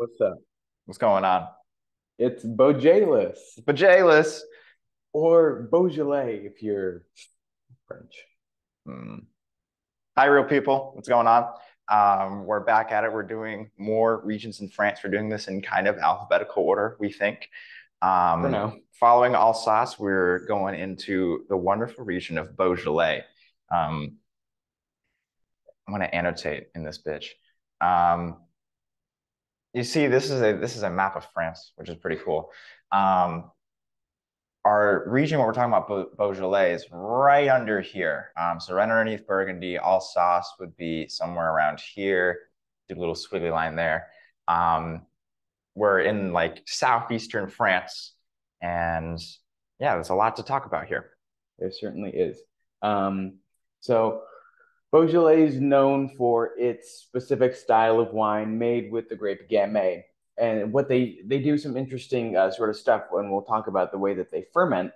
What's up? What's going on? It's Beaujolais Beaujolais. or Beaujolais if you're French. Hmm. Hi, real people. What's going on? We're back at it. We're doing more regions in France. We're doing this in kind of alphabetical order, we think. For now. Following Alsace, we're going into the wonderful region of Beaujolais. Um, I'm going to annotate in this bitch. Um, you see, this is a map of France, which is pretty cool. Um, our region, what we're talking about, Beaujolais, is right under here. So right underneath Burgundy, Alsace would be somewhere around here. Do a little squiggly line there. Um, we're in like southeastern France, and yeah, there's a lot to talk about here. There certainly is. Um, so Beaujolais is known for its specific style of wine made with the grape Gamay. And what they do some interesting sort of stuff when we'll talk about the way that they ferment.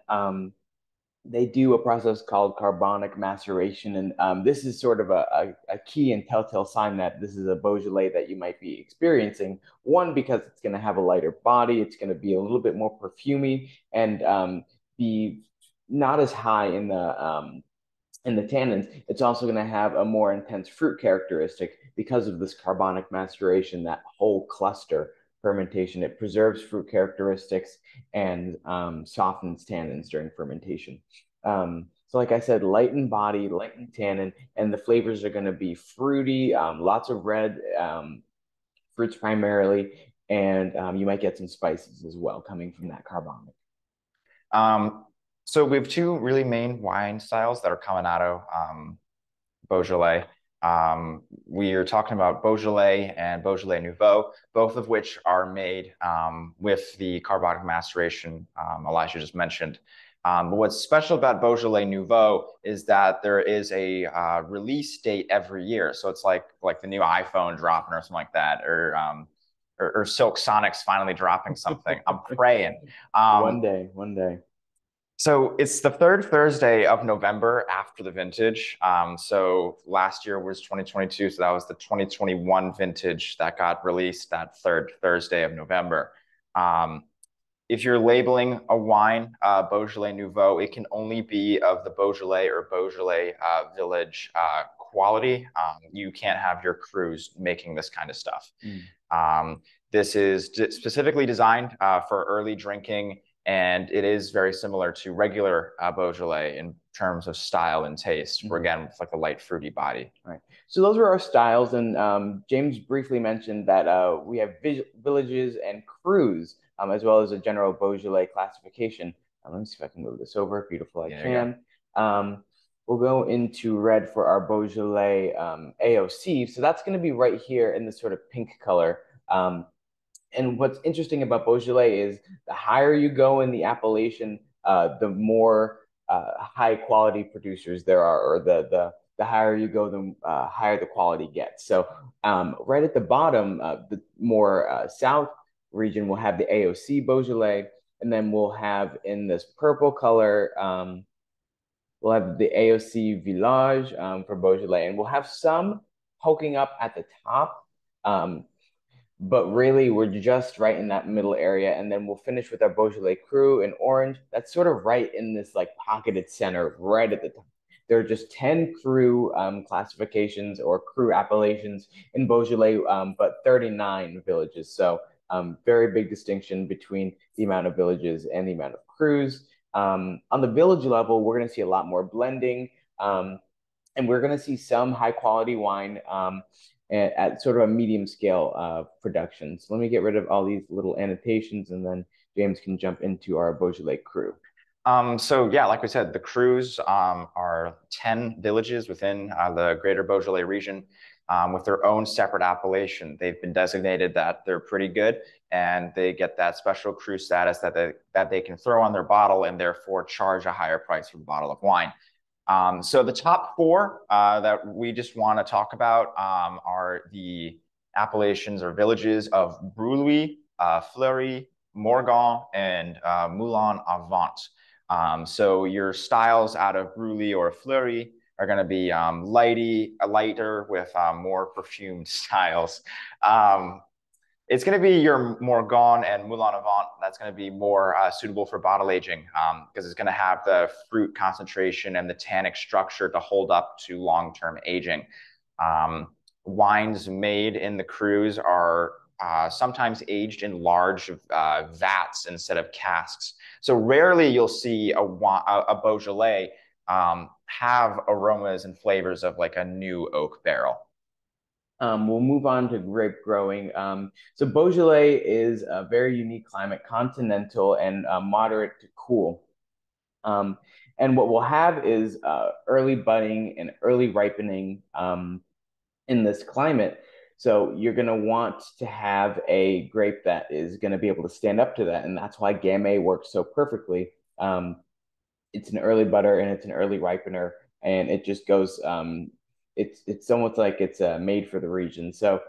They do a process called carbonic maceration. And this is sort of a key and telltale sign that this is a Beaujolais that you might be experiencing. One, because it's going to have a lighter body, it's going to be a little bit more perfumey and be not as high in the tannins. It's also going to have a more intense fruit characteristic because of this carbonic maceration, that whole cluster fermentation. It preserves fruit characteristics and softens tannins during fermentation. So, like I said, light in body, light in tannin, and the flavors are going to be fruity, lots of red fruits primarily, and you might get some spices as well coming from that carbonic. Um, so we have two really main wine styles that are coming out of Beaujolais. We are talking about Beaujolais and Beaujolais Nouveau, both of which are made with the carbonic maceration Elijah just mentioned. But what's special about Beaujolais Nouveau is that there is a release date every year. So it's like the new iPhone dropping or something like that, or Silk Sonic's finally dropping something. I'm praying. One Um, day, one day. so it's the third Thursday of November after the vintage. So last year was 2022, so that was the 2021 vintage that got released that third Thursday of November. Um, if you're labeling a wine, Beaujolais Nouveau, it can only be of the Beaujolais or Beaujolais Village quality. You can't have your crews making this kind of stuff. Mm. This is specifically designed for early drinking, and it is very similar to regular Beaujolais in terms of style and taste. For Mhm. again, it's like a light fruity body. Right. So those were our styles, and James briefly mentioned that we have villages and crews, as well as a general Beaujolais classification. Let me see if I can move this over. Beautiful, I Yeah, there you go. can. We'll go into red for our Beaujolais AOC. So that's going to be right here in this sort of pink color. Um, and what's interesting about Beaujolais is the higher you go in the appellation, the more high quality producers there are, or the higher you go, the higher the quality gets. So right at the bottom, the more south region will have the AOC Beaujolais, and then we'll have in this purple color, we'll have the AOC Village for Beaujolais, and we'll have some poking up at the top. Um, but really, we're just right in that middle area. And then we'll finish with our Beaujolais Cru in orange. That's sort of right in this like pocketed center, right at the top. There are just 10 Cru classifications or Cru appellations in Beaujolais, but 39 villages. So very big distinction between the amount of villages and the amount of Crus. On the village level, we're going to see a lot more blending. And we're going to see some high quality wine at sort of a medium scale production. So let me get rid of all these little annotations, and then James can jump into our Beaujolais crew. So yeah, like we said, the crews are 10 villages within the greater Beaujolais region with their own separate appellation. They've been designated that they're pretty good, and they get that special crew status that they can throw on their bottle and therefore charge a higher price for the bottle of wine. So the top four that we just want to talk about are the appellations or villages of Brulouis, Fleury, Morgon, and Moulin-à-Vent. So your styles out of Brulouis or Fleury are going to be lighter with more perfumed styles. Um, It's going to be your Morgon and Moulin Avant. That's going to be more suitable for bottle aging because it's going to have the fruit concentration and the tannic structure to hold up to long-term aging. Um, Wines made in the crus are sometimes aged in large vats instead of casks. So rarely you'll see a Beaujolais have aromas and flavors of like a new oak barrel. We'll move on to grape growing. So Beaujolais is a very unique climate, continental and moderate to cool. Um, and what we'll have is early budding and early ripening in this climate. So you're going to want to have a grape that is going to be able to stand up to that. And that's why Gamay works so perfectly. It's an early butter and it's an early ripener, and it just goes. It's almost like it's made for the region. So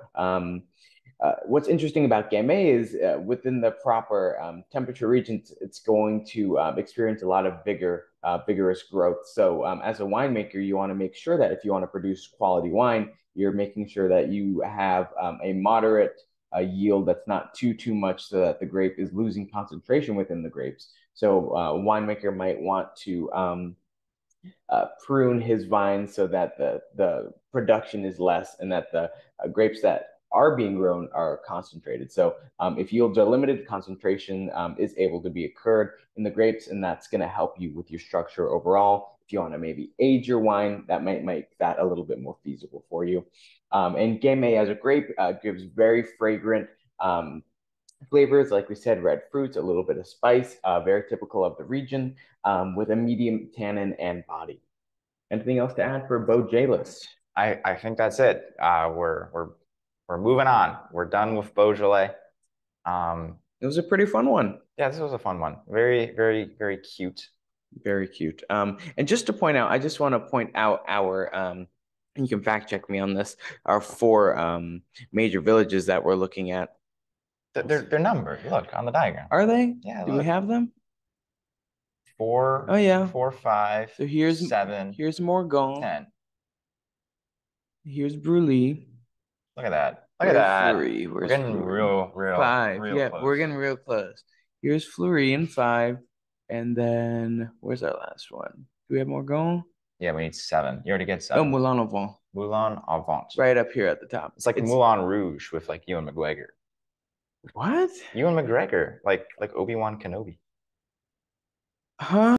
what's interesting about Gamay is within the proper temperature regions, it's going to experience a lot of vigorous growth. So as a winemaker, you want to make sure that if you want to produce quality wine, you're making sure that you have a moderate yield that's not too much, so that the grape is losing concentration within the grapes. So a winemaker might want to prune his vines so that the production is less and that the grapes that are being grown are concentrated. So if yields are limited, concentration is able to be occurred in the grapes, and that's going to help you with your structure overall. If you want to maybe age your wine, that might make that a little bit more feasible for you. And Gamay as a grape gives very fragrant flavors, like we said, red fruits, a little bit of spice, very typical of the region, with a medium tannin and body. Anything else to add for Beaujolais? I think that's it. We're moving on. We're done with Beaujolais. It was a pretty fun one. Yeah, this was a fun one. Very cute. Very cute. And just to point out, I just want to point out our and you can fact check me on this, our four major villages that we're looking at. They're numbered. Look on the diagram. Are they? Yeah, Do we look. have them? Four, Oh yeah. 4, 5, So 7, here's Morgon. 10. Here's Brulé. Look at that. Look at Where's that. Fleury? We're Where's getting Fleury? Five. real Yeah, we're close. getting real close. Here's Fleury in five. And then where's our last one? Do we have more going? Yeah, we need 7. You already get Oh, 7. Moulin Avant. Moulin Avant. Right up here at the top. It's like Moulin Rouge with like Ewan McGregor. What? Ewan McGregor, like Obi-Wan Kenobi. Huh?